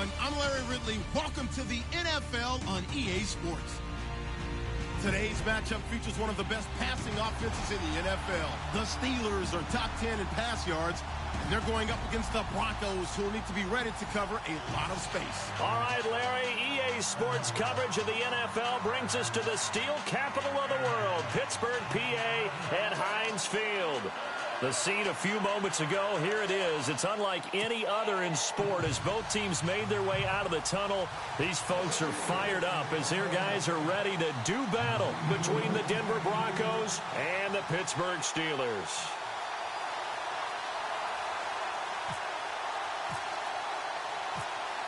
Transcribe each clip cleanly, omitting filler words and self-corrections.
everyone. I'm Larry Ridley. Welcome to the NFL on EA Sports. Today's matchup features one of the best passing offenses in the NFL. The Steelers are top 10 in pass yards, and they're going up against the Broncos, who will need to be ready to cover a lot of space. All right, Larry, EA Sports coverage of the NFL brings us to the steel capital of the world, Pittsburgh, PA, at Heinz Field. The scene a few moments ago, here it is. It's unlike any other in sport as both teams made their way out of the tunnel. These folks are fired up as their guys are ready to do battle between the Denver Broncos and the Pittsburgh Steelers.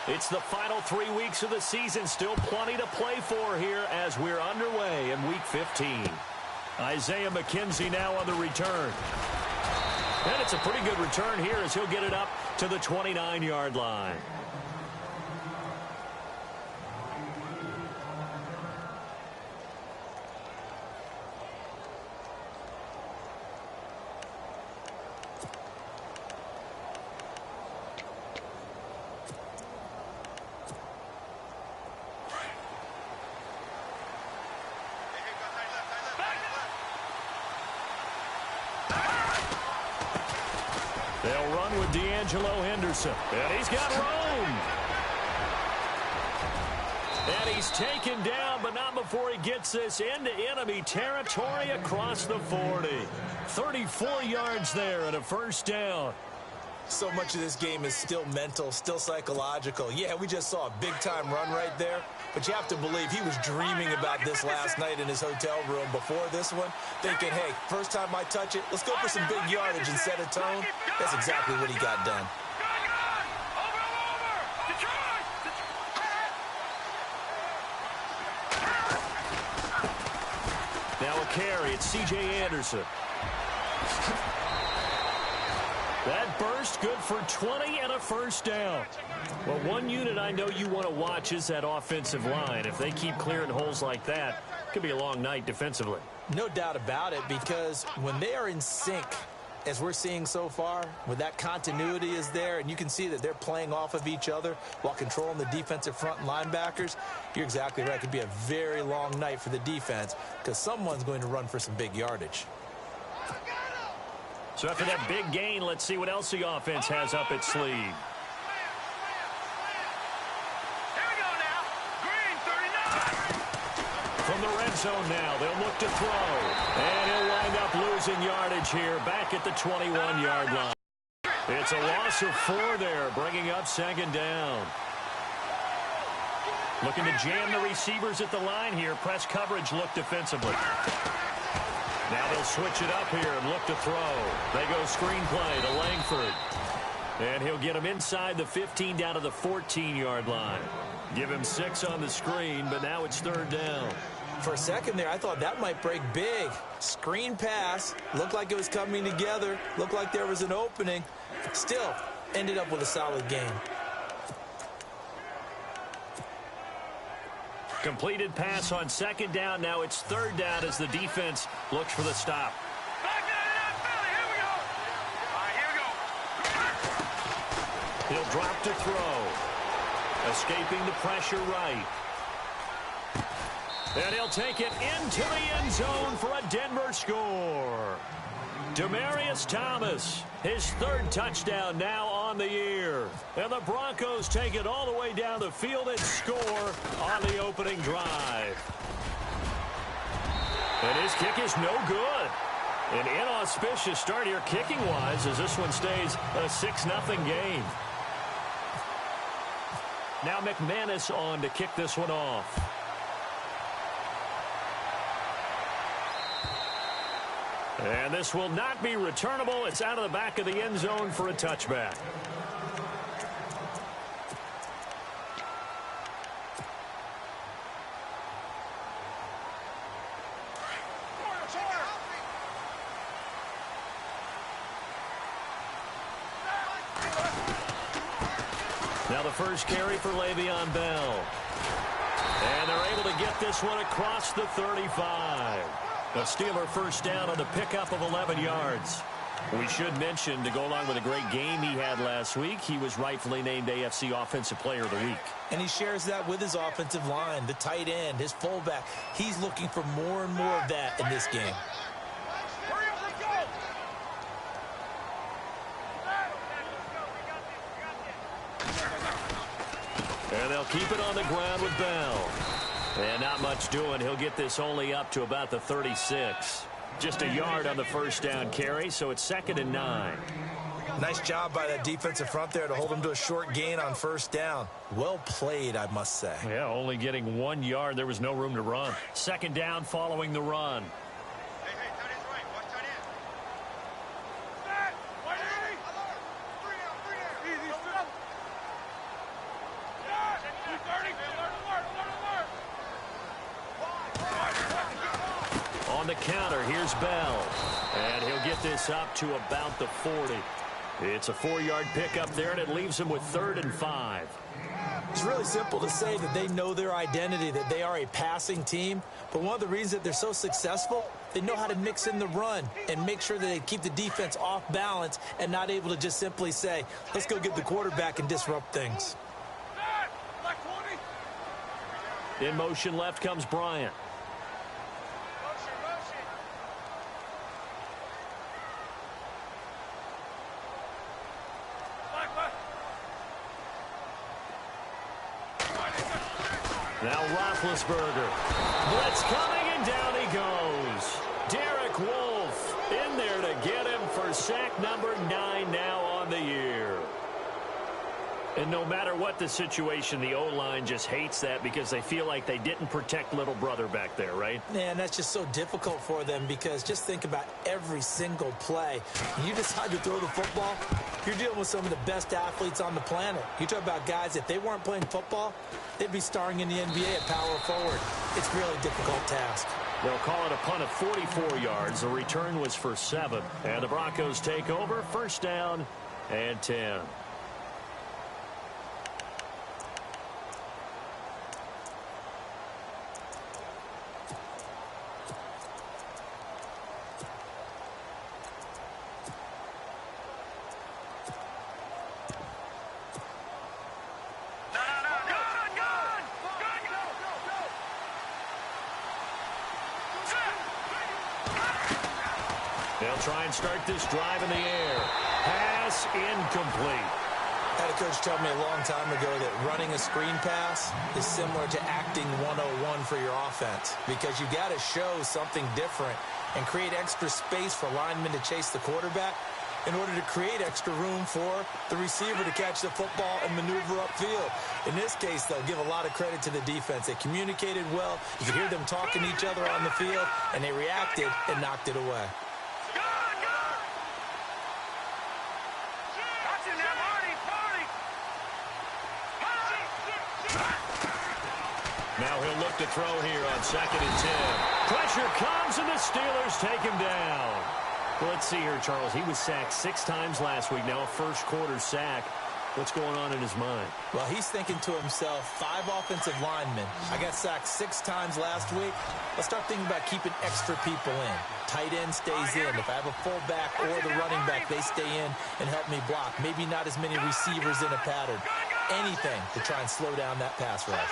It's the final 3 weeks of the season. Still plenty to play for here as we're underway in Week 15. Isaiah McKenzie now on the return. And it's a pretty good return here as he'll get it up to the 29-yard line. They'll run with Henderson. And he's got room. And he's taken down, but not before he gets this into enemy territory across the 40. 34 yards there and a first down. So much of this game is still mental, still psychological. Yeah, we just saw a big-time run right there, but you have to believe he was dreaming about this last night in his hotel room before this one, thinking, hey, first time I touch it, let's go for some big yardage and set a tone. That's exactly what he got done. Now a carry, it's C.J. Anderson. That burst good for 20 and a first down. Well, one unit I know you want to watch is that offensive line. If they keep clearing holes like that, it could be a long night defensively. No doubt about it, because when they are in sync, as we're seeing so far, when that continuity is there and you can see that they're playing off of each other while controlling the defensive front and linebackers, you're exactly right. It could be a very long night for the defense because someone's going to run for some big yardage. So after that big gain, let's see what else the offense has up its sleeve. Here we go now. Green, 39. From the red zone now, they'll look to throw. And he'll wind up losing yardage here back at the 21-yard line. It's a loss of 4 there, bringing up second down. Looking to jam the receivers at the line here. Press coverage look defensively. Now they'll switch it up here and look to throw. They go screen play to Langford. And he'll get him inside the 15 down to the 14-yard line. Give him 6 on the screen, but now it's third down. For a second there, I thought that might break big. Screen pass. Looked like it was coming together. Looked like there was an opening. Still, ended up with a solid game. Completed pass on second down. Now it's third down as the defense looks for the stop. Back in that belly. Here we go. All right, here we go. He'll drop to throw. Escaping the pressure right. And he'll take it into the end zone for a Denver score. Demaryius Thomas, his third touchdown now on the year. And the Broncos take it all the way down the field and score on the opening drive. And his kick is no good. An inauspicious start here kicking-wise as this one stays a 6-0 game. Now McManus on to kick this one off. And this will not be returnable. It's out of the back of the end zone for a touchback. Now the first carry for Le'Veon Bell. And they're able to get this one across the 35. A Steeler first down on the pickup of 11 yards. We should mention, to go along with a great game he had last week, he was rightfully named AFC Offensive Player of the Week. And he shares that with his offensive line, the tight end, his fullback. He's looking for more and more of that in this game. And they'll keep it on the ground with Bell. And not much doing. He'll get this only up to about the 36. Just a yard on the first down carry, so it's 2nd and 9. Nice job by that defensive front there to hold him to a short gain on first down. Well played, I must say. Yeah, only getting 1 yard. There was no room to run. 2nd down following the run. On the counter, here's Bell. And he'll get this up to about the 40. It's a 4-yard pickup there, and it leaves him with 3rd and 5. It's really simple to say that they know their identity, that they are a passing team. But one of the reasons that they're so successful, they know how to mix in the run and make sure that they keep the defense off balance and not able to just simply say, let's go get the quarterback and disrupt things. In motion left comes Bryant. Now Roethlisberger. Blitz coming, and down he goes. Derek Wolfe in there to get him for sack number 9 now on the year. And no matter what the situation, the O-line just hates that because they feel like they didn't protect little brother back there, right? Man, that's just so difficult for them because just think about every single play. When you decide to throw the football, you're dealing with some of the best athletes on the planet. You talk about guys, if they weren't playing football, they'd be starring in the NBA at power forward. It's a really difficult task. They'll call it a punt of 44 yards. The return was for 7. And the Broncos take over. 1st down and 10. They'll try and start this drive in the air. Pass incomplete. I had a coach tell me a long time ago that running a screen pass is similar to acting 101 for your offense because you got to show something different and create extra space for linemen to chase the quarterback in order to create extra room for the receiver to catch the football and maneuver upfield. In this case, they'll give a lot of credit to the defense. They communicated well. You could hear them talking to each other on the field, and they reacted and knocked it away. Now he'll look to throw here on 2nd and 10. Pressure comes, and the Steelers take him down. Well, let's see here, Charles. He was sacked 6 times last week. Now a first-quarter sack. What's going on in his mind? Well, he's thinking to himself, 5 offensive linemen. I got sacked 6 times last week. Let's start thinking about keeping extra people in. Tight end stays in. If I have a fullback or the running back, they stay in and help me block. Maybe not as many receivers in a pattern. Anything to try and slow down that pass rush.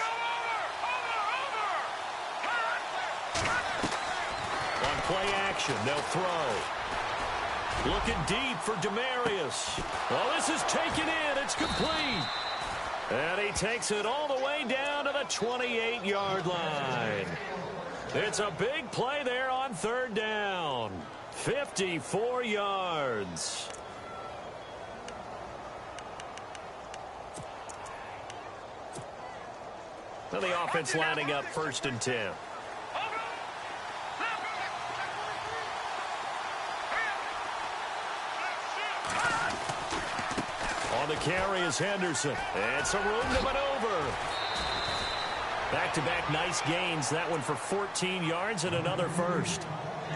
On play action, they'll throw. Looking deep for Demarius. Well, this is taken in. It's complete. And he takes it all the way down to the 28-yard line. It's a big play there on 3rd down. 54 yards. Now the offense lining up 1st and 10. On the carry is Henderson. And some room to maneuver. Back-to-back nice gains. That one for 14 yards and another first.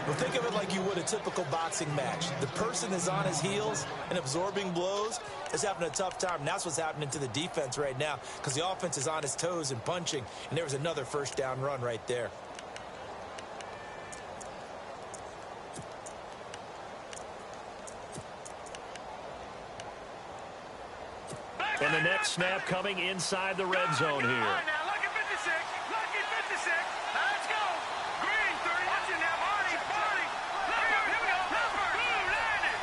Well, think of it like you would a typical boxing match. The person is on his heels and absorbing blows is having a tough time. And that's what's happening to the defense right now because the offense is on his toes and punching. And there was another first down run right there. And the next snap coming inside the red zone here. All right, now, lucky 56. Lucky 56. Now, let's go. Green, 30. Watch it now. Barney. Here we go. Boom, landed.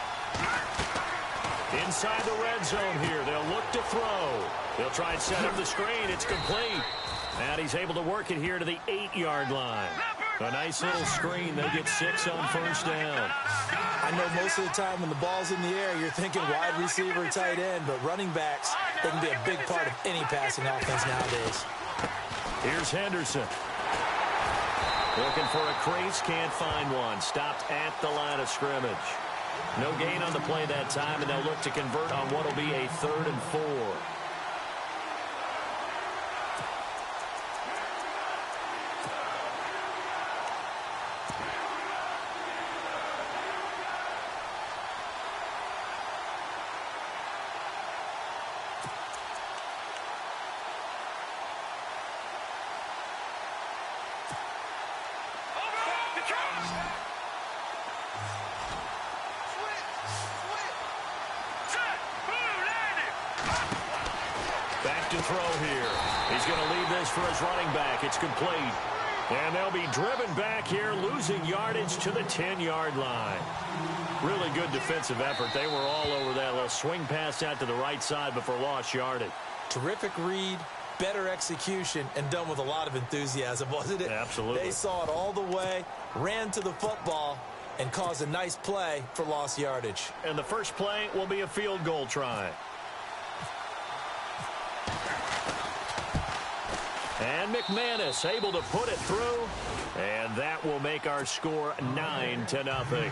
Inside the red zone here. They'll look to throw. They'll try and set up the screen. It's complete. And he's able to work it here to the 8-yard line. A nice little screen. They get 6 on first down. I know most of the time when the ball's in the air, you're thinking wide receiver, tight end, but running backs, they can be a big part of any passing offense nowadays. Here's Henderson. Looking for a crease, can't find one. Stopped at the line of scrimmage. No gain on the play that time, and they'll look to convert on what will be a 3rd and 4. To throw here. He's going to leave this for his running back. It's complete. And they'll be driven back here, losing yardage to the 10-yard line. Really good defensive effort. They were all over that little swing pass out to the right side before lost yardage. Terrific read, better execution, and done with a lot of enthusiasm, wasn't it? Absolutely. They saw it all the way, ran to the football, and caused a nice play for lost yardage. And the first play will be a field goal try. And McManus able to put it through, and that will make our score 9-0.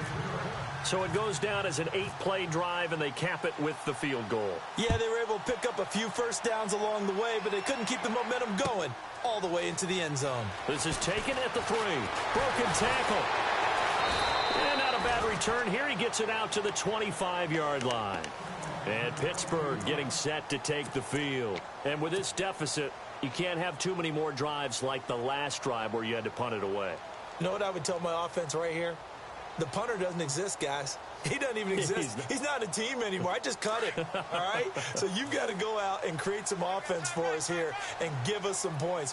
So it goes down as an 8-play drive, and they cap it with the field goal. Yeah, they were able to pick up a few first downs along the way, but they couldn't keep the momentum going all the way into the end zone. This is taken at the 3. Broken tackle. And not a bad return here. He gets it out to the 25-yard line. And Pittsburgh getting set to take the field. And with this deficit, you can't have too many more drives like the last drive where you had to punt it away. You know what I would tell my offense right here? The punter doesn't exist, guys. He doesn't even exist. He's not a team anymore. I just cut him, all right? So you've got to go out and create some offense for us here and give us some points.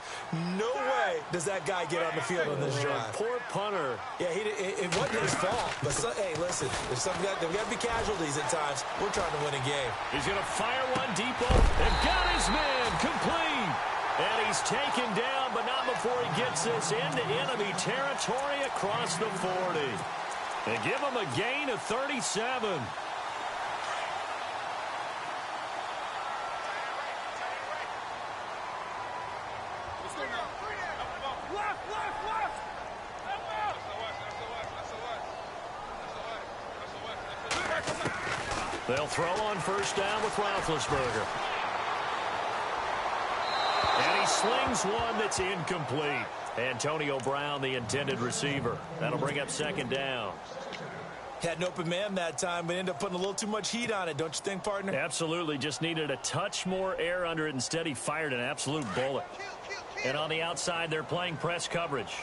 No way does that guy get on the field on this drive. Poor punter. Yeah, it wasn't his fault. But, hey, listen, there's got to be casualties at times. We're trying to win a game. He's going to fire one deep and got his man complete. And he's taken down, but not before he gets this into enemy territory across the 40. They give him a gain of 37. They'll throw on first down with Roethlisberger. And he slings one that's incomplete. Antonio Brown, the intended receiver. That'll bring up second down. Had an open man that time, but ended up putting a little too much heat on it, don't you think, partner? Absolutely. Just needed a touch more air under it. Instead, he fired an absolute bullet. And on the outside, they're playing press coverage.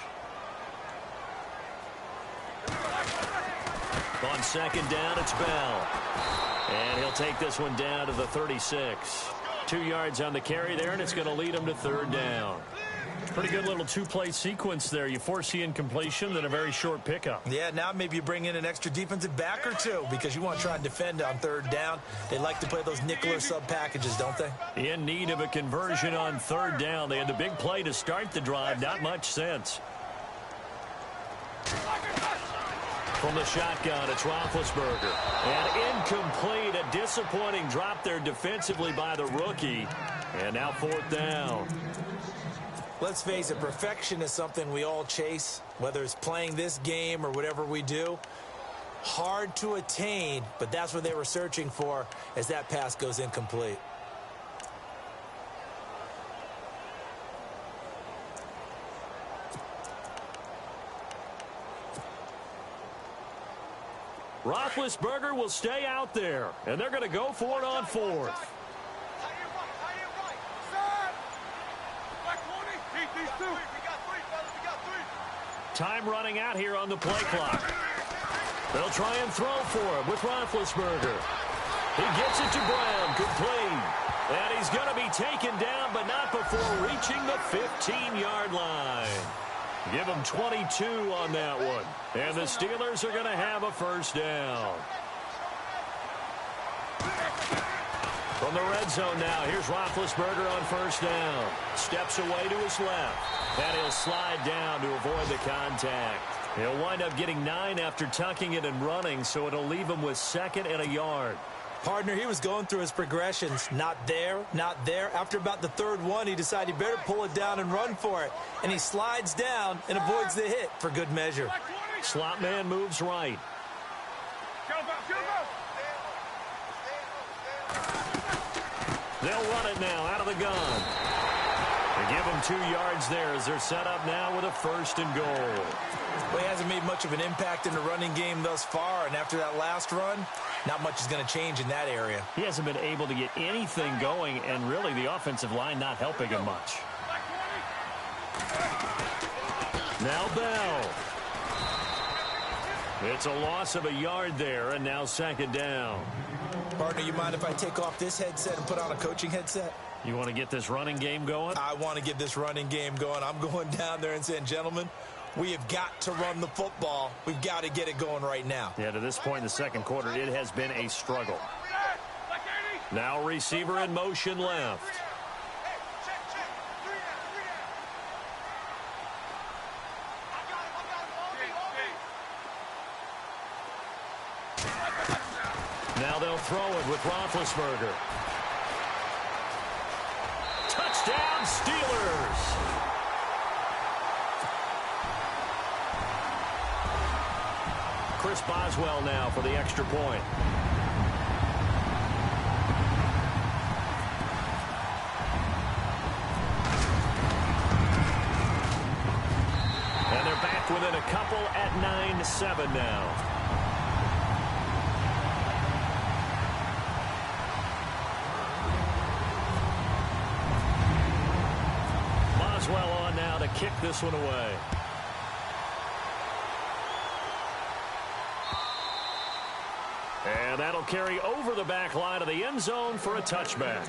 On second down, it's Bell. And he'll take this one down to the 36. 2 yards on the carry there, and it's going to lead him to third down. Pretty good little 2-play sequence there. You force the incompletion, then a very short pickup. Yeah, now maybe you bring in an extra defensive back or two because you want to try and defend on third down. They like to play those nickel or sub packages, don't they? In need of a conversion on third down. They had the big play to start the drive. Not much sense. From the shotgun, it's Roethlisberger. And incomplete. A disappointing drop there defensively by the rookie. And now fourth down. Let's face it, perfection is something we all chase, whether it's playing this game or whatever we do. Hard to attain, but that's what they were searching for as that pass goes incomplete. Roethlisberger will stay out there, and they're going to go for it on fourth. Time running out here on the play clock. They'll try and throw for him with Roethlisberger. He gets it to Brown, complete. And he's going to be taken down, but not before reaching the 15-yard line. Give him 22 on that one. And the Steelers are going to have a first down. From the red zone now, here's Roethlisberger on first down. Steps away to his left. And he'll slide down to avoid the contact. He'll wind up getting 9 after tucking it and running, so it'll leave him with 2nd and a yard. Partner, he was going through his progressions. Not there, not there. After about the 3rd one, he decided he better pull it down and run for it. And he slides down and avoids the hit for good measure. Slot man moves right. They'll run it now out of the gun. They give him 2 yards there as they're set up now with a 1st and goal. Well, he hasn't made much of an impact in the running game thus far, and after that last run, not much is going to change in that area. He hasn't been able to get anything going, and really the offensive line not helping him much. Now Bell. It's a loss of a yard there, and now 2nd down. Partner, you mind if I take off this headset and put on a coaching headset? You want to get this running game going? I want to get this running game going. I'm going down there and saying, gentlemen, we have got to run the football. We've got to get it going right now. Yeah, to this point in the 2nd quarter, it has been a struggle. Now receiver in motion left. Now they'll throw it with Roethlisberger. Touchdown, Steelers! Chris Boswell now for the extra point. And they're back within a couple at 9-7 now. Boswell on now to kick this one away. And that'll carry over the back line of the end zone for a touchback.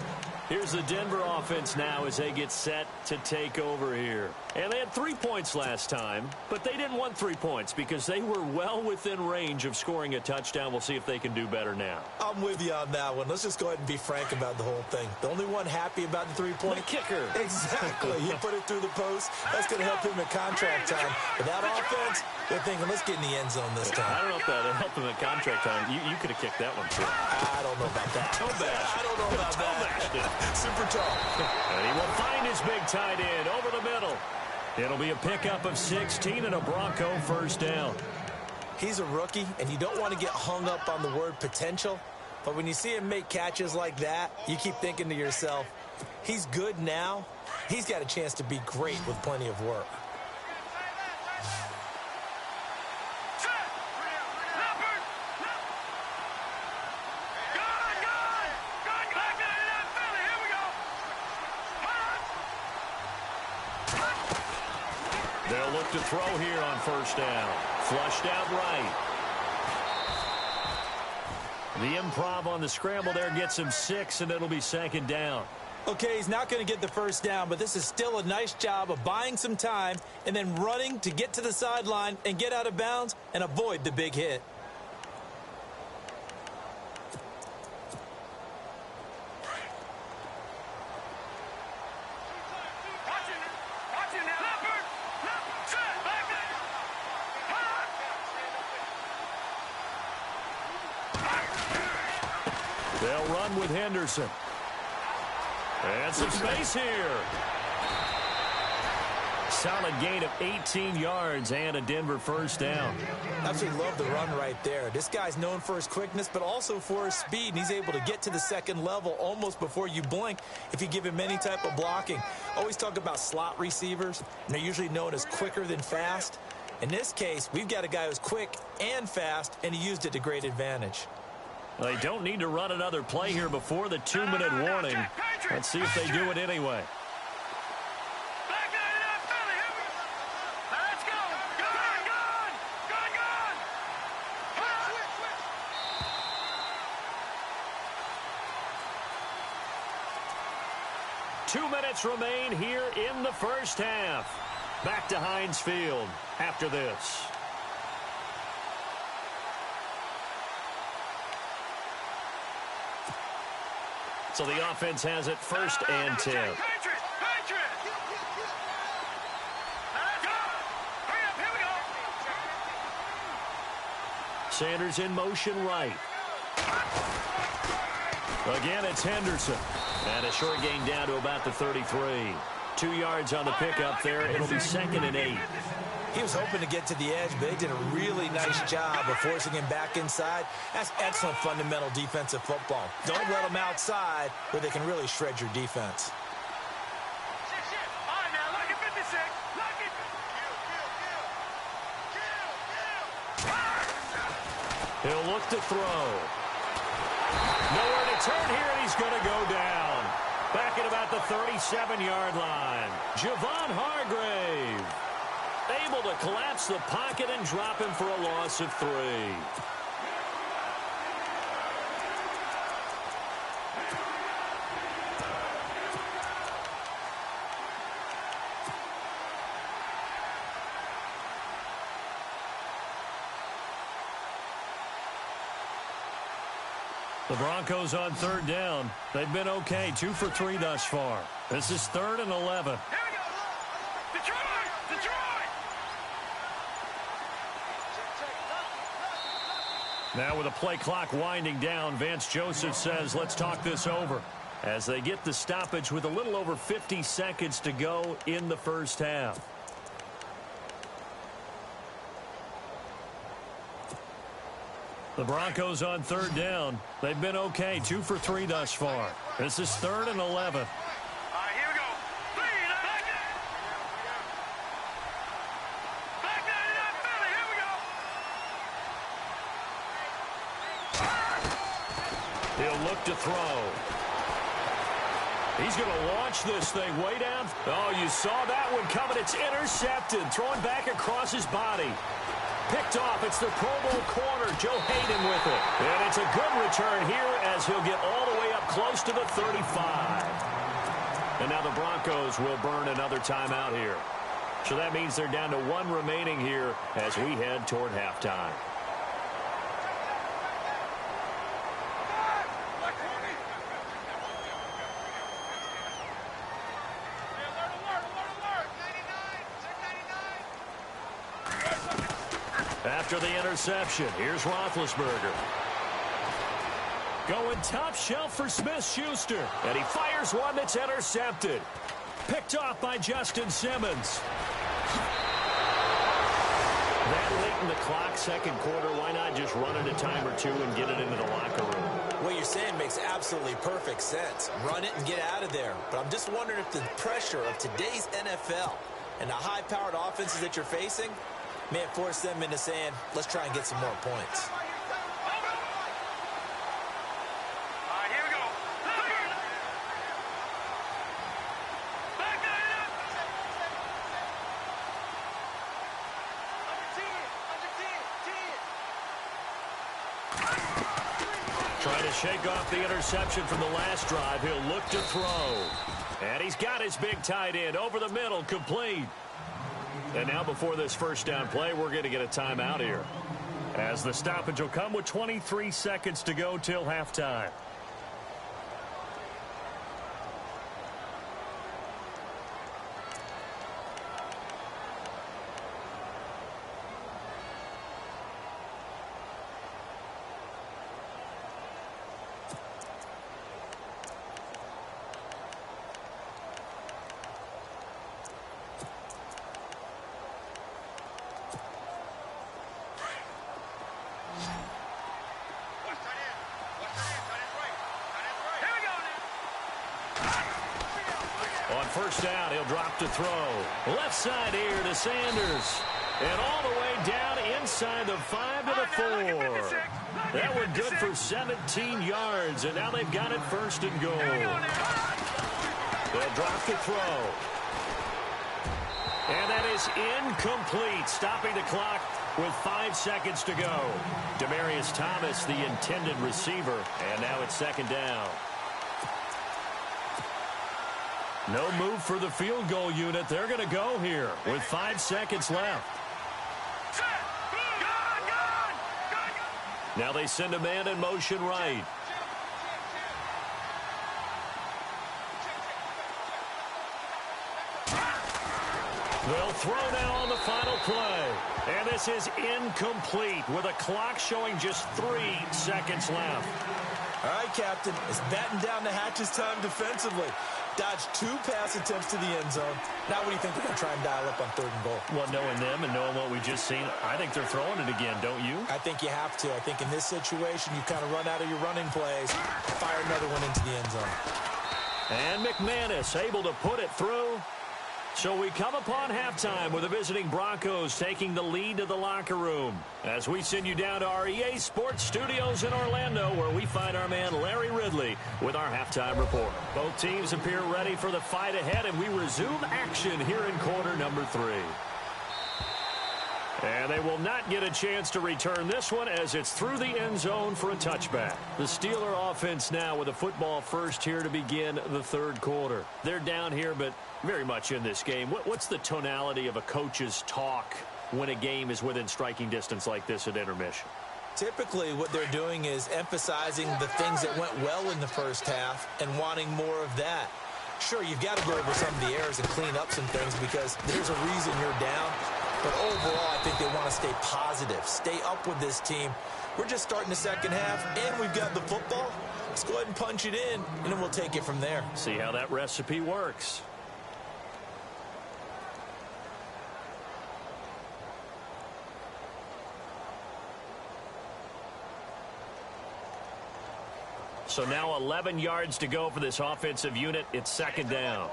Here's the Denver offense now as they get set to take over here. And they had 3 points last time, but they didn't want 3 points because they were well within range of scoring a touchdown. We'll see if they can do better now. I'm with you on that one. Let's just go ahead and be frank about the whole thing. The only one happy about the 3-point? The kicker. Exactly. He put it through the post. That's going to help him at contract time. But that offense, they're thinking, let's get in the end zone this time. I don't know if that helped him at contract time. You could have kicked that one, too. I don't know about that. I don't know about that. Super tall. And he will find his big tight end over the middle. It'll be a pickup of 16 and a Bronco first down. He's a rookie, and you don't want to get hung up on the word potential. But when you see him make catches like that, you keep thinking to yourself, he's good now. He's got a chance to be great with plenty of work. They'll look to throw here on first down. Flushed out right. The improv on the scramble there gets him 6, and it'll be 2nd down. Okay, he's not going to get the first down, but this is still a nice job of buying some time and then running to get to the sideline and get out of bounds and avoid the big hit. They'll run with Henderson. And some space here. Solid gain of 18 yards and a Denver first down. Absolutely love the run right there. This guy's known for his quickness, but also for his speed. And he's able to get to the 2nd level almost before you blink if you give him any type of blocking. Always talk about slot receivers, and they're usually known as quicker than fast. In this case, we've got a guy who's quick and fast, and he used it to great advantage. Well, they don't need to run another play here before the 2-minute warning. Let's see if they do it anyway. 2 minutes remain here in the first half. Back to Heinz Field after this. So the offense has it first and 10. Sanders in motion right. Again, it's Henderson. And a short gain down to about the 33. 2 yards on the pickup there. It'll be 2nd and 8. He was hoping to get to the edge, but they did a really nice job of forcing him back inside. That's excellent fundamental defensive football. Don't let them outside where they can really shred your defense. He'll look to throw. Nowhere to turn here, and he's going to go down. Back at about the 37-yard line. Javon Hargrave able to collapse the pocket and drop him for a loss of 3. The Broncos on 3rd down. They've been okay, 2 for 3 thus far. This is 3rd and 11. Now with the play clock winding down, Vance Joseph says, let's talk this over. As they get the stoppage with a little over 50 seconds to go in the first half. The Broncos on 3rd down. They've been okay, 2 for 3 thus far. This is 3rd and 11. He'll look to throw. He's going to launch this thing way down. Oh, you saw that one coming. It's intercepted. Thrown back across his body. Picked off. It's the Pro Bowl corner, Joe Hayden with it. And it's a good return here as he'll get all the way up close to the 35. And now the Broncos will burn another timeout here. So that means they're down to 1 remaining here as we head toward halftime. After the interception, here's Roethlisberger. Going top shelf for Smith-Schuster. And he fires one that's intercepted. Picked off by Justin Simmons. That late in the clock, second quarter, why not just run it a time or two and get it into the locker room? What you're saying makes absolutely perfect sense. Run it and get out of there. But I'm just wondering if the pressure of today's NFL and the high-powered offenses that you're facing may have forced them into saying, let's try and get some more points. Here we go. Trying to shake off the interception from the last drive. He'll look to throw. And he's got his big tight end over the middle, complete. And now before this first down play, we're going to get a timeout here. As the stoppage will come with 23 seconds to go till halftime. First down, he'll drop to throw. Left side here to Sanders. And all the way down inside the 5 to the 4. That one good for 17 yards. And now they've got it first and goal. They'll drop to throw. And that is incomplete. Stopping the clock with 5 seconds to go. Demaryius Thomas, the intended receiver. And now it's second down. No move for the field goal unit. They're going to go here with 5 seconds left. Now they send a man in motion right. They'll throw now on the final play. And this is incomplete with a clock showing just 3 seconds left. All right, Captain. It's batten down the hatches time defensively. Dodged 2 pass attempts to the end zone. Now what do you think they're going to try and dial up on 3rd and goal? Well, knowing them and knowing what we just seen, I think they're throwing it again, don't you? I think you have to. I think in this situation, you kind of run out of your running plays, fire another one into the end zone. And McManus able to put it through. So we come upon halftime with the visiting Broncos taking the lead to the locker room as we send you down to our EA Sports Studios in Orlando, where we find our man Larry Ridley with our halftime report. Both teams appear ready for the fight ahead, and we resume action here in quarter number 3. And they will not get a chance to return this one as it's through the end zone for a touchback. The Steeler offense now with a football first here to begin the 3rd quarter. They're down here, but very much in this game. What's the tonality of a coach's talk when a game is within striking distance like this at intermission? Typically, what they're doing is emphasizing the things that went well in the first half and wanting more of that. Sure, you've got to go over some of the errors and clean up some things because there's a reason you're down. But overall, I think they want to stay positive, stay up with this team. We're just starting the second half, and we've got the football. Let's go ahead and punch it in, and then we'll take it from there. See how that recipe works. So now 11 yards to go for this offensive unit. It's 2nd down.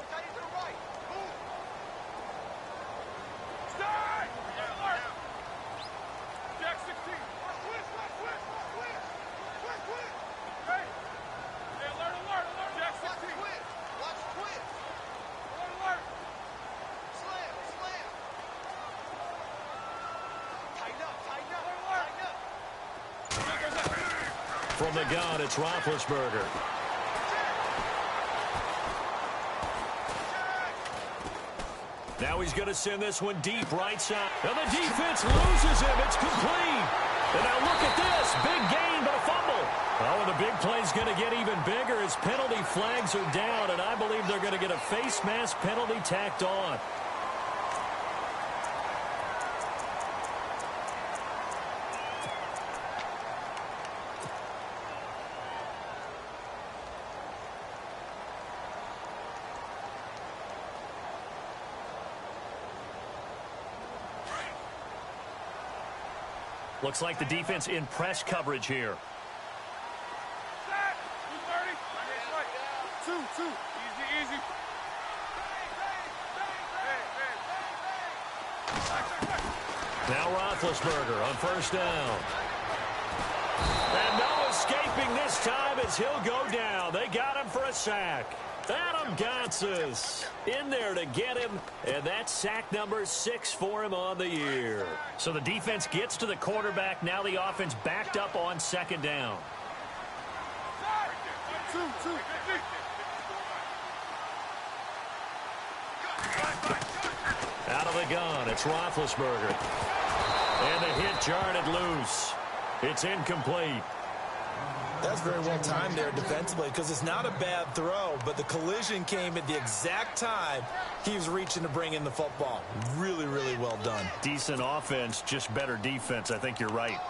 From the gun, it's Roethlisberger. Now he's going to send this one deep right side. And the defense loses him. It's complete. And now look at this. Big gain, but a fumble. Oh, and the big play's going to get even bigger as penalty flags are down, and I believe they're going to get a face mask penalty tacked on. Looks like the defense in press coverage here. Easy. Now Roethlisberger on 1st down. And no escaping this time as he'll go down. They got him for a sack. Adam Gotsis in there to get him, and that's sack number 6 for him on the year. So the defense gets to the quarterback. Now the offense backed up on 2nd down. Out of the gun, it's Roethlisberger. And the hit jarred it loose. It's incomplete. That's very well timed there defensively because it's not a bad throw, but the collision came at the exact time he was reaching to bring in the football. Really, really well done. Decent offense, just better defense. I think you're right. Here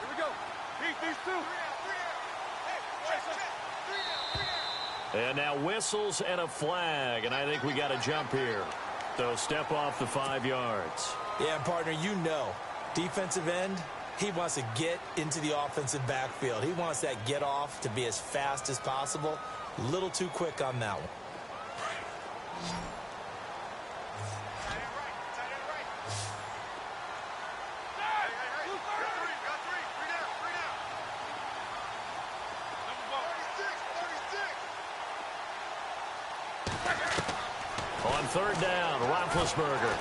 we go. These two. And now whistles and a flag, and I think we got a jump here. So step off the 5 yards. Yeah, partner, you know, defensive end, he wants to get into the offensive backfield. He wants that get off to be as fast as possible. A little too quick on that one. On third down, Roethlisberger.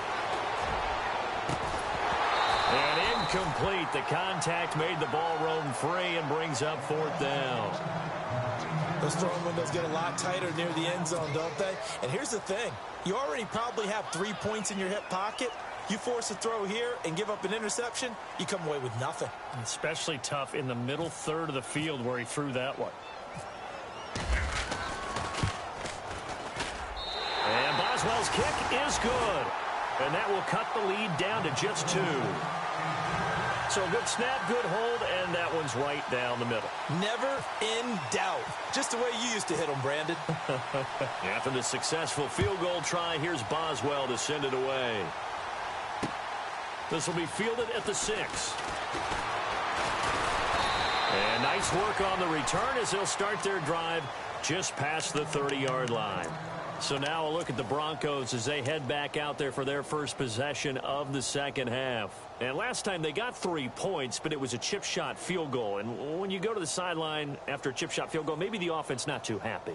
And incomplete. The contact made the ball roam free and brings up fourth down. Those throwing windows get a lot tighter near the end zone, don't they? And here's the thing. You already probably have 3 points in your hip pocket. You force a throw here and give up an interception, you come away with nothing. Especially tough in the middle third of the field where he threw that one. And Boswell's kick is good. And that will cut the lead down to just 2. So good snap, good hold, and that one's right down the middle. Never in doubt. Just the way you used to hit them, Brandon. After the successful field goal try, here's Boswell to send it away. This will be fielded at the 6. And nice work on the return as they'll start their drive just past the 30-yard line. So now a look at the Broncos as they head back out there for their first possession of the second half. And last time they got 3 points, but it was a chip shot field goal. And when you go to the sideline after a chip shot field goal, maybe the offense not too happy.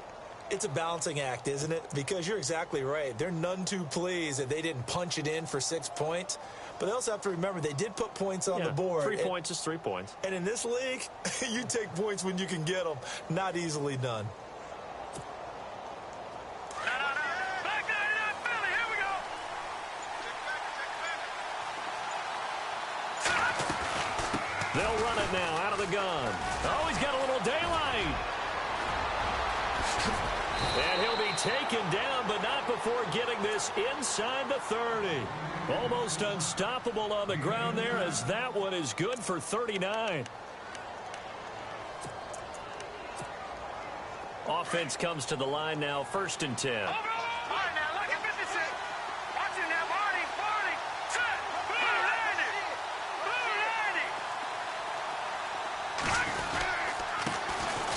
It's a balancing act, isn't it? Because you're exactly right. They're none too pleased that they didn't punch it in for 6 points. But they also have to remember they did put points on the board. 3 points is 3 points. And in this league, you take points when you can get them. Not easily done. They'll run it now out of the gun. Oh, he's got a little daylight. And he'll be taken down, but not before getting this inside the 30. Almost unstoppable on the ground there as that one is good for 39. Offense comes to the line now, 1st and 10.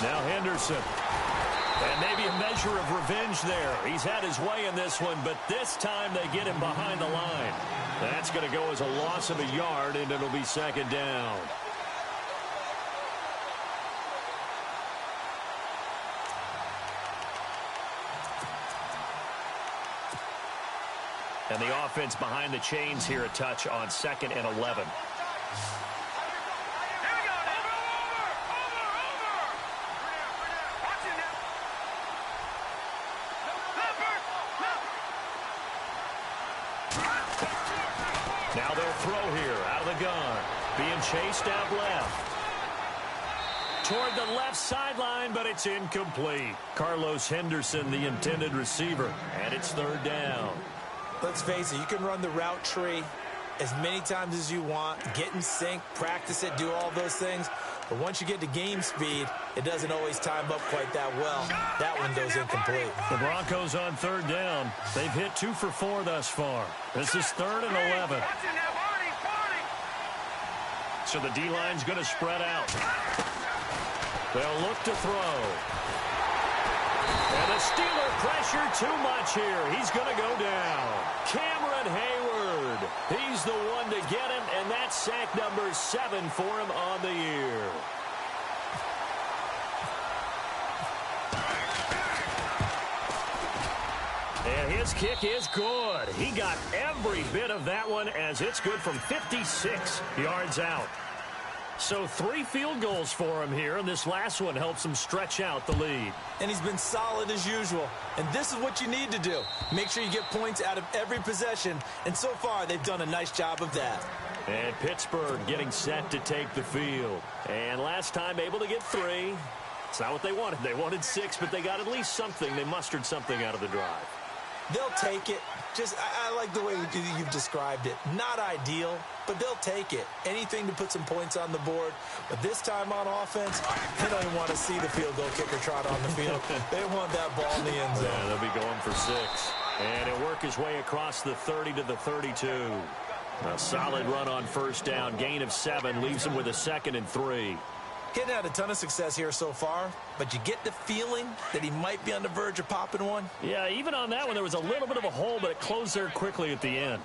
Now Henderson. And maybe a measure of revenge there. He's had his way in this one, but this time they get him behind the line. That's going to go as a loss of a yard, and it'll be 2nd down. And the offense behind the chains here a touch on 2nd and 11. Now they'll throw here out of the gun. Being chased out left. Toward the left sideline, but it's incomplete. Carlos Henderson, the intended receiver. And it's 3rd down. Let's face it, you can run the route tree as many times as you want, get in sync, practice it, do all those things. But once you get to game speed, it doesn't always time up quite that well. That one goes incomplete. The Broncos on 3rd down. They've hit 2 for 4 thus far. This is 3rd and 11. So the D-line's going to spread out. They'll look to throw. And the Steeler pressure too much here. He's going to go down. Cameron Hayward. He's the one to get him, and that's sack number 7 for him on the year. And his kick is good. He got every bit of that one as it's good from 56 yards out. So 3 field goals for him here, and this last one helps him stretch out the lead. And he's been solid as usual. And this is what you need to do. Make sure you get points out of every possession. And so far, they've done a nice job of that. And Pittsburgh getting set to take the field. And last time able to get 3. It's not what they wanted. They wanted 6, but they got at least something. They mustered something out of the drive. They'll take it. I like the way you've described it. Not ideal, but they'll take it. Anything to put some points on the board. But this time on offense, they don't even want to see the field goal kicker trot on the field. They want that ball in the end zone. Yeah, they'll be going for 6. And he'll work his way across the 30 to the 32. A solid run on 1st down. Gain of 7 leaves him with a 2nd and 3. Getting had a ton of success here so far, but you get the feeling that he might be on the verge of popping one. Yeah, even on that one, there was a little bit of a hole, but it closed there quickly at the end.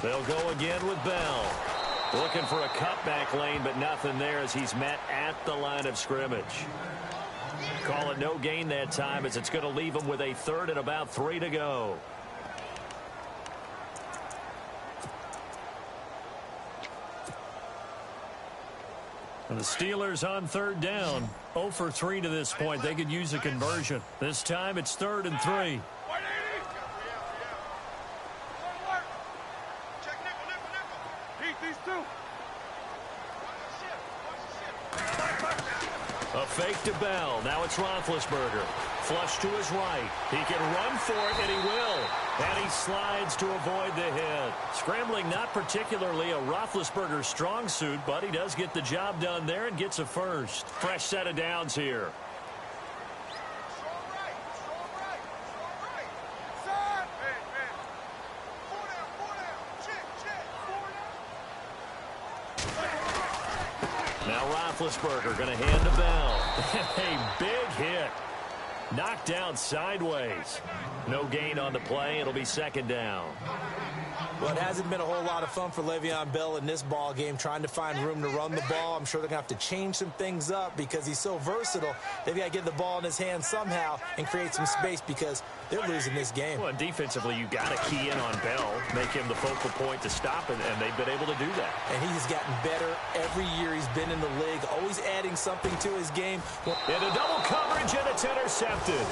They'll go again with Bell. Looking for a cutback lane, but nothing there as he's met at the line of scrimmage. call it no gain that time as it's going to leave them with a third and about 3 to go. And the Steelers on third down. 0 for 3 to this point. They could use a conversion. This time it's 3rd and 3. A fake to Bell. Now it's Roethlisberger. Flush to his right. He can run for it, and he will. And he slides to avoid the hit. Scrambling not particularly a Roethlisberger strong suit, but he does get the job done there and gets a first. Fresh set of downs here. Now Roethlisberger going to hand to Bell. A big hit. Knocked down sideways. No gain on the play. It'll be 2nd down. Well, it hasn't been a whole lot of fun for Le'Veon Bell in this ball game, trying to find room to run the ball. I'm sure they're going to have to change some things up because he's so versatile. They've got to get the ball in his hands somehow and create some space because they're losing this game. Well, defensively, you got to key in on Bell, make him the focal point to stop it, and they've been able to do that. And he's gotten better every year he's been in the league, always adding something to his game. Into double coverage, and it's intercepted.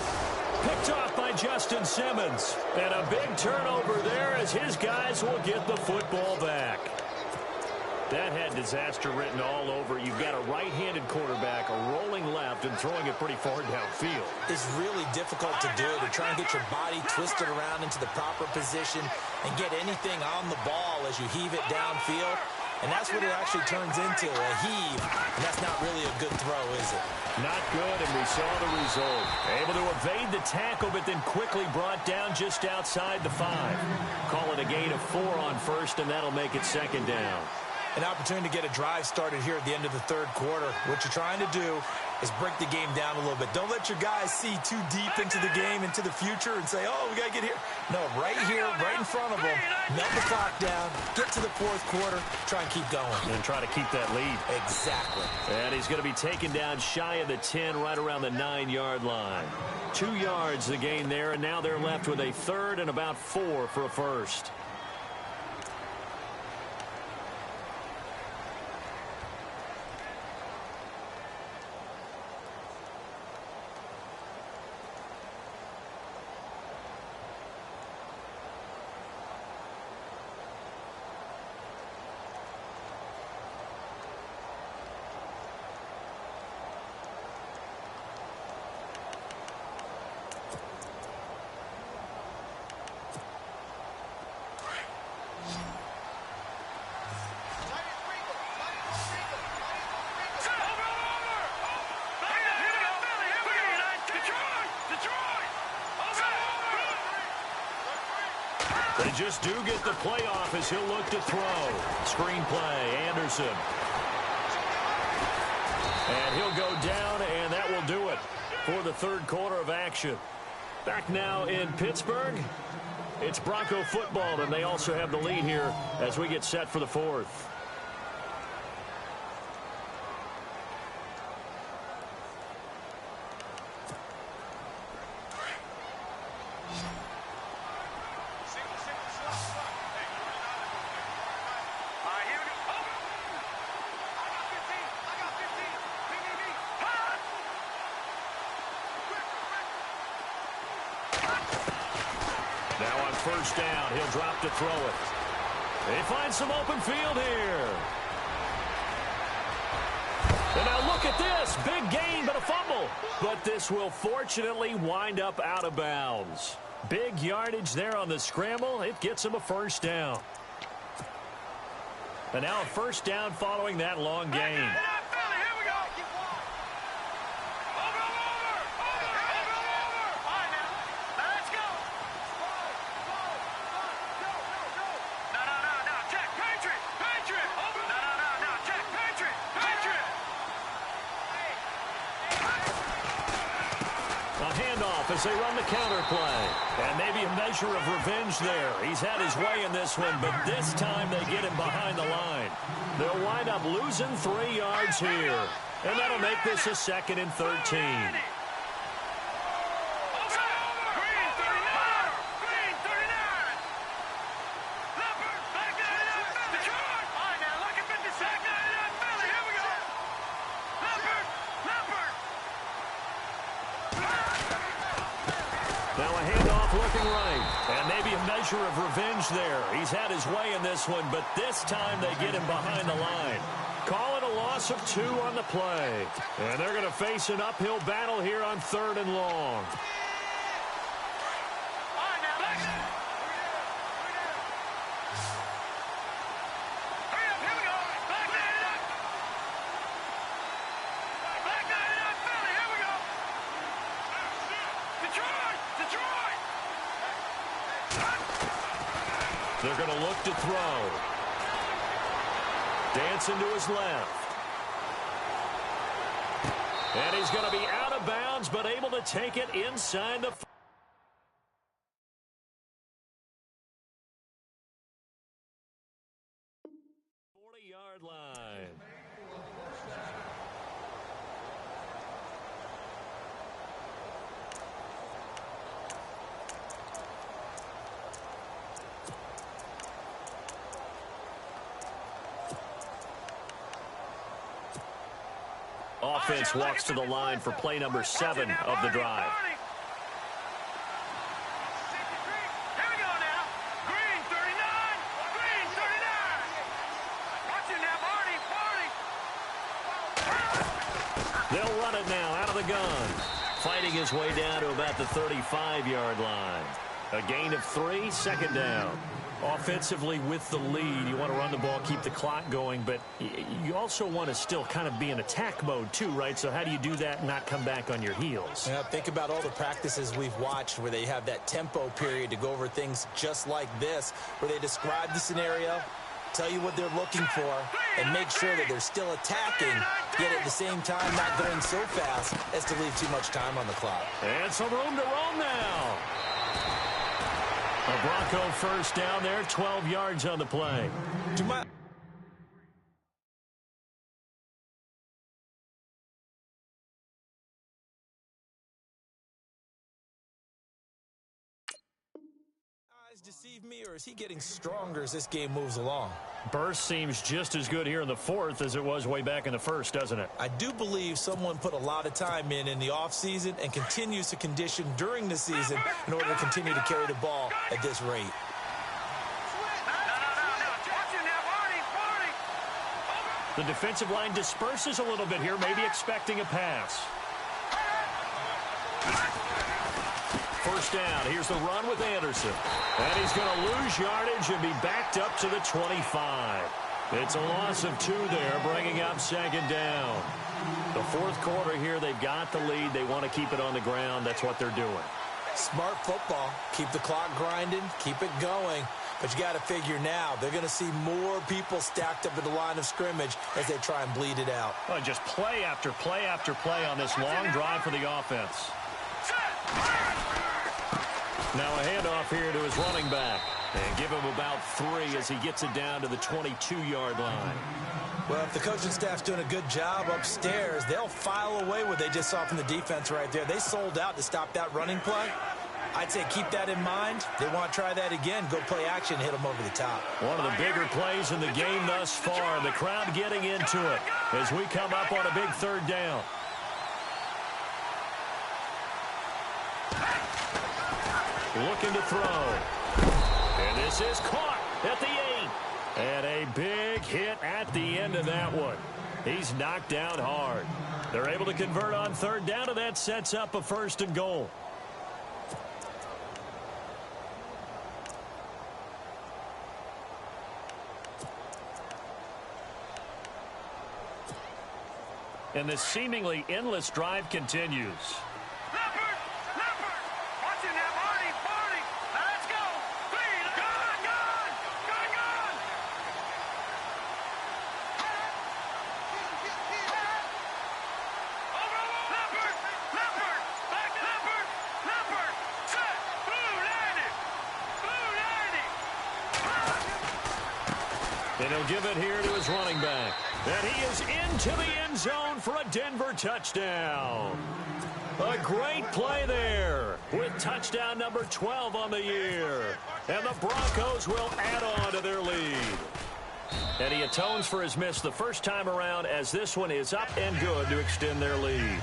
Picked off by Justin Simmons. And a big turnover there as his guys will get the football back. That had disaster written all over. You've got a right-handed quarterback rolling left and throwing it pretty far downfield. It's really difficult to do, to try and get your body twisted around into the proper position and get anything on the ball as you heave it downfield. And that's what it actually turns into, a heave. And that's not really a good throw, is it? Not good, and we saw the result. Able to evade the tackle, but then quickly brought down just outside the 5. Call it a gain of 4 on first, and that'll make it 2nd down. An opportunity to get a drive started here at the end of the 3rd quarter. What you're trying to do is break the game down a little bit. Don't let your guys see too deep into the game, into the future, and say, oh, we got to get here. No, right here, right in front of them, melt the clock down, get to the 4th quarter, try and keep going. And try to keep that lead. Exactly. And he's going to be taken down shy of the 10, right around the 9-yard line. 2 yards the gain there, and now they're left with a 3rd and about 4 for a first. They just do get the playoff as he'll look to throw. Screen play, Anderson. And he'll go down, and that will do it for the 3rd quarter of action. Back now in Pittsburgh. It's Bronco football, and they also have the lead here as we get set for the 4th. Now on first down, he'll drop to throw it. They find some open field here. And now look at this. Big gain, but a fumble. But this will fortunately wind up out of bounds. Big yardage there on the scramble. It gets him a first down. And now a first down following that long gain. As they run the counter play. And maybe a measure of revenge there. He's had his way in this one, but this time they get him behind the line. They'll wind up losing 3 yards here. And that'll make this a 2nd and 13. Now a handoff looking right. And maybe a measure of revenge there. He's had his way in this one, but this time they get him behind the line. Call it a loss of 2 on the play. And they're going to face an uphill battle here on 3rd and long. They're going to look to throw. Dancing to his left. And he's going to be out of bounds, but able to take it inside the 40-yard line. Offense walks to the line for play number 7 of the drive. Here we go now. Green 39. Green 39. Watching now, Barney. They'll run it now out of the gun. Fighting his way down to about the 35-yard line. A gain of 3, 2nd down. Offensively with the lead, you want to run the ball, keep the clock going, but you also want to still kind of be in attack mode too, right? So how do you do that and not come back on your heels? Yeah, think about all the practices we've watched where they have that tempo period to go over things just like this, where they describe the scenario, tell you what they're looking for, and make sure that they're still attacking, yet at the same time not going so fast as to leave too much time on the clock. And some room to roam now. A Bronco first down there, 12 yards on the play. Eyes deceive me, or is he getting stronger as this game moves along? Burst seems just as good here in the 4th as it was way back in the 1st, doesn't it? I do believe someone put a lot of time in the offseason and continues to condition during the season in order to continue to carry the ball at this rate. The defensive line disperses a little bit here, maybe expecting a pass. First down. Here's the run with Anderson. And he's going to lose yardage and be backed up to the 25. It's a loss of 2 there, bringing up 2nd down. The 4th quarter here, they've got the lead. They want to keep it on the ground. That's what they're doing. Smart football. Keep the clock grinding. Keep it going. But you got to figure now, they're going to see more people stacked up at the line of scrimmage as they try and bleed it out. Well, just play after play after play on this long drive for the offense. Now a handoff here to his running back. And give him about 3 as he gets it down to the 22-yard line. Well, if the coaching staff's doing a good job upstairs, they'll file away what they just saw from the defense right there. They sold out to stop that running play. I'd say keep that in mind. They want to try that again. Go play action, hit them over the top. One of the bigger plays in the game thus far. The crowd getting into it as we come up on a big 3rd down. Looking to throw. And this is caught at the 8. And a big hit at the end of that one. He's knocked down hard. They're able to convert on 3rd down, and that sets up a 1st and goal. And this seemingly endless drive continues. And he'll give it here to his running back. And he is into the end zone for a Denver touchdown. A great play there with touchdown number 12 on the year. And the Broncos will add on to their lead. And he atones for his miss the first time around as this one is up and good to extend their lead.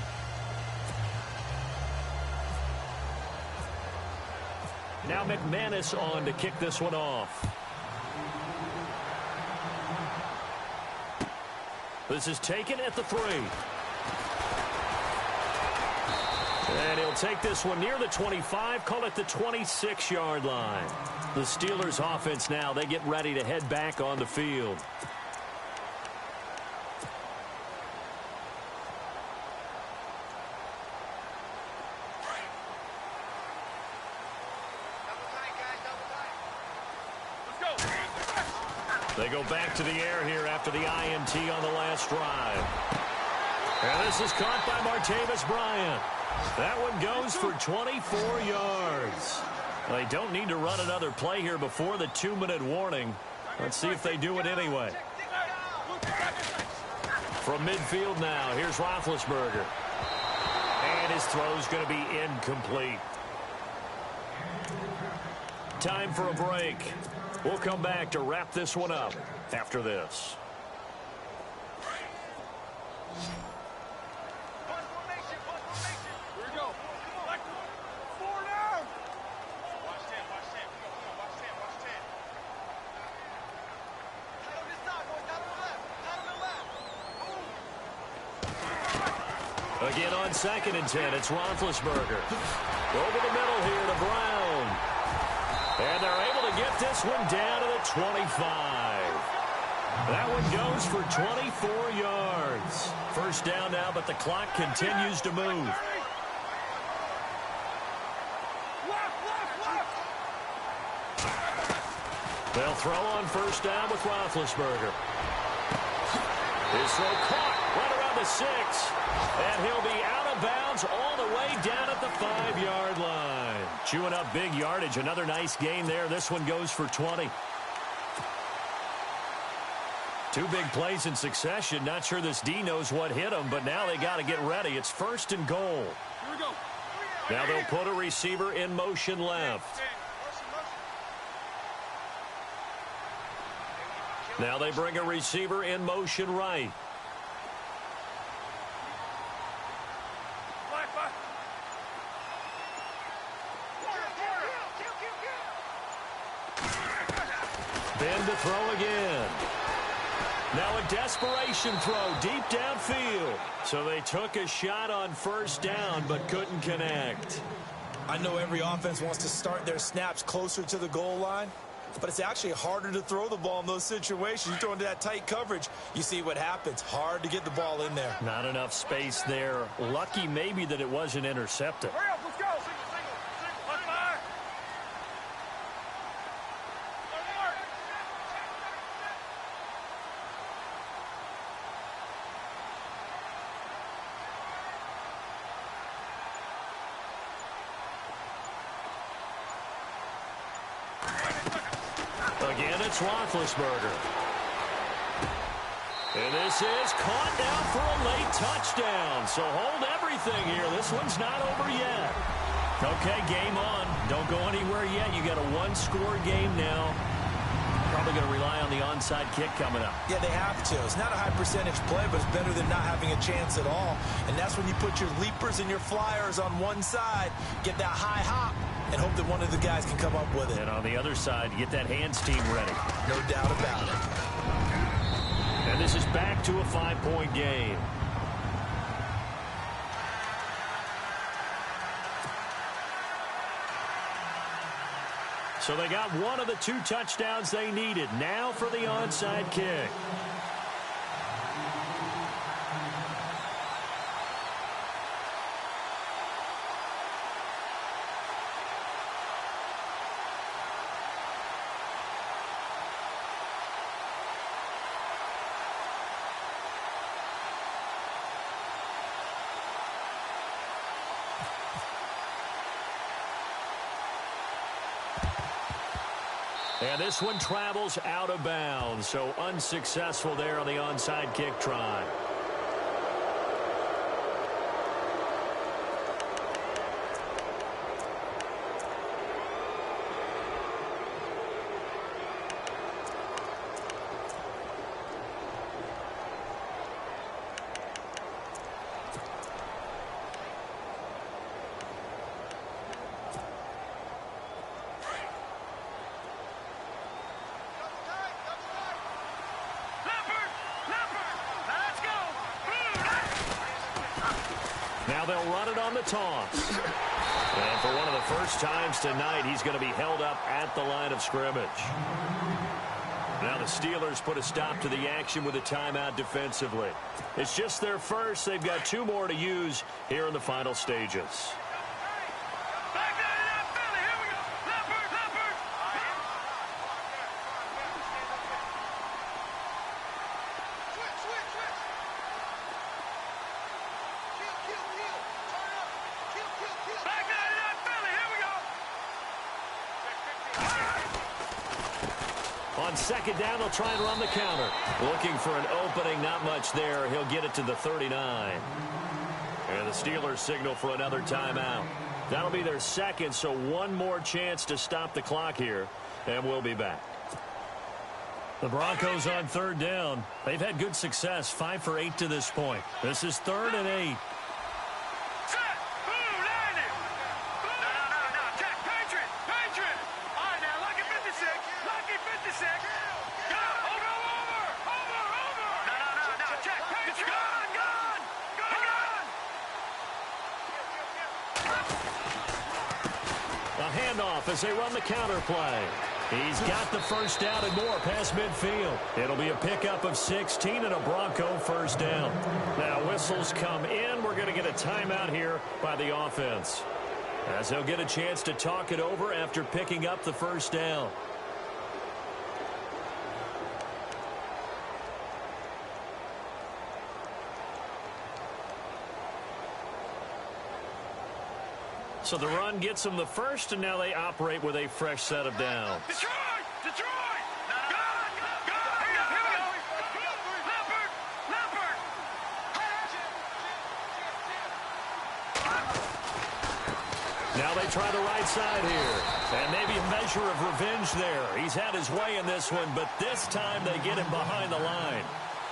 Now McManus on to kick this one off. This is taken at the 3. And he'll take this one near the 25, call it the 26-yard line. The Steelers offense now, they get ready to head back on the field. They go back to the air here after the INT on the last drive. And this is caught by Martavis Bryant. That one goes for 24 yards. They don't need to run another play here before the 2-minute warning. Let's see if they do it anyway. From midfield now, here's Roethlisberger. And his throw's going to be incomplete. Time for a break. We'll come back to wrap this one up after this. Again on 2nd and 10, it's Roethlisberger. Over the middle here to Brown. And they're able to get this one down to the 25. That one goes for 24 yards. First down now, but the clock continues to move. They'll throw on first down with Roethlisberger. His throw caught right around the 6. And he'll be out of bounds all the way down at the 5-yard line. Chewing up big yardage. Another nice gain there. This one goes for 20. 2 big plays in succession. Not sure this D knows what hit him, but now they got to get ready. It's 1st and goal. Here we go. Now they'll put a receiver in motion left. Now they bring a receiver in motion right. Ben to throw again. Now a desperation throw deep downfield. So they took a shot on first down but couldn't connect. I know every offense wants to start their snaps closer to the goal line, but it's actually harder to throw the ball in those situations. You throw into that tight coverage, you see what happens. Hard to get the ball in there. Not enough space there. Lucky maybe that it wasn't intercepted. Hurry up, let's go. Let's fire. Again, it's Roethlisberger. And this is caught now for a late touchdown. So hold everything here. This one's not over yet. Okay, game on. Don't go anywhere yet. You got a 1-score game now. Probably going to rely on the onside kick coming up. Yeah, they have to. It's not a high percentage play, but it's better than not having a chance at all. And that's when you put your leapers and your flyers on one side, get that high hop, and hope that one of the guys can come up with it. And on the other side, get that hands team ready. No doubt about it. And this is back to a 5-point game. So they got one of the 2 touchdowns they needed. Now for the onside kick. And this one travels out of bounds, so unsuccessful there on the onside kick try. Now they'll run it on the toss. And for one of the first times tonight, he's going to be held up at the line of scrimmage. Now the Steelers put a stop to the action with a timeout defensively. It's just their first. They've got 2 more to use here in the final stages. On second down, they'll try and run the counter. Looking for an opening, not much there. He'll get it to the 39. And the Steelers signal for another timeout. That'll be their second, so one more chance to stop the clock here, and we'll be back. The Broncos on third down. They've had good success, 5 for 8 to this point. This is 3rd and 8. As they run the counter play. He's got the first down and more past midfield. It'll be a pickup of 16 and a Bronco first down. Now whistles come in. We're going to get a timeout here by the offense, as they'll get a chance to talk it over after picking up the first down. So the run gets them the first, and now they operate with a fresh set of downs. Detroit! Detroit! Now they try the right side here. And maybe a measure of revenge there. He's had his way in this one, but this time they get him behind the line.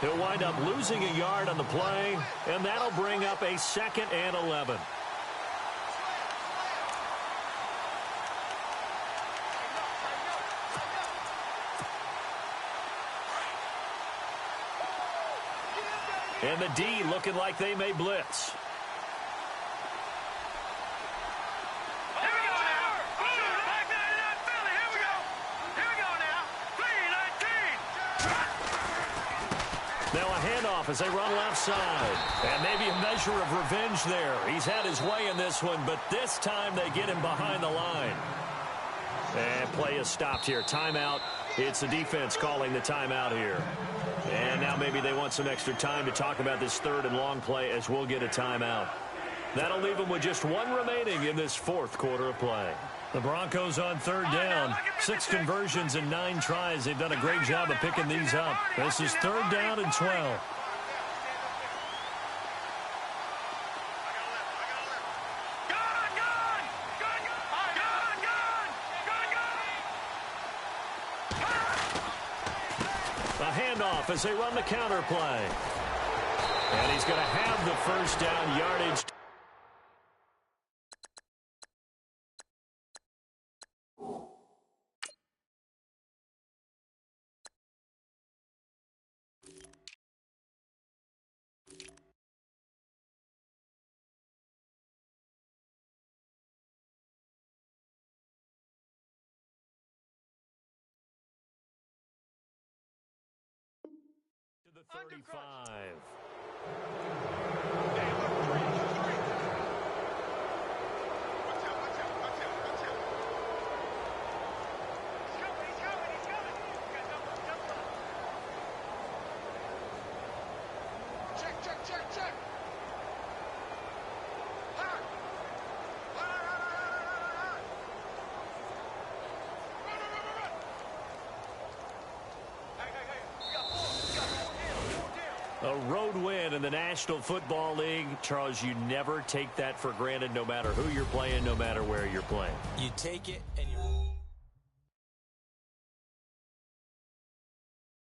He'll wind up losing a yard on the play, and that'll bring up a 2nd and 11. And the D looking like they may blitz. Here we go now. Back there in that Philly. Here we go. Here we go now. 3-19. Now a handoff as they run left side. And maybe a measure of revenge there. He's had his way in this one, but this time they get him behind the line. And play is stopped here. Timeout. It's the defense calling the timeout here. And now maybe they want some extra time to talk about this 3rd and long play, as we'll get a timeout. That'll leave them with just 1 remaining in this 4th quarter of play. The Broncos on third down. 6 conversions and 9 tries. They've done a great job of picking these up. This is 3rd down and 12. Handoff as they run the counter play. And he's going to have the first down yardage. The 35. Check. A road win in the National Football League. Charles, you never take that for granted, no matter who you're playing, no matter where you're playing. You take it and you...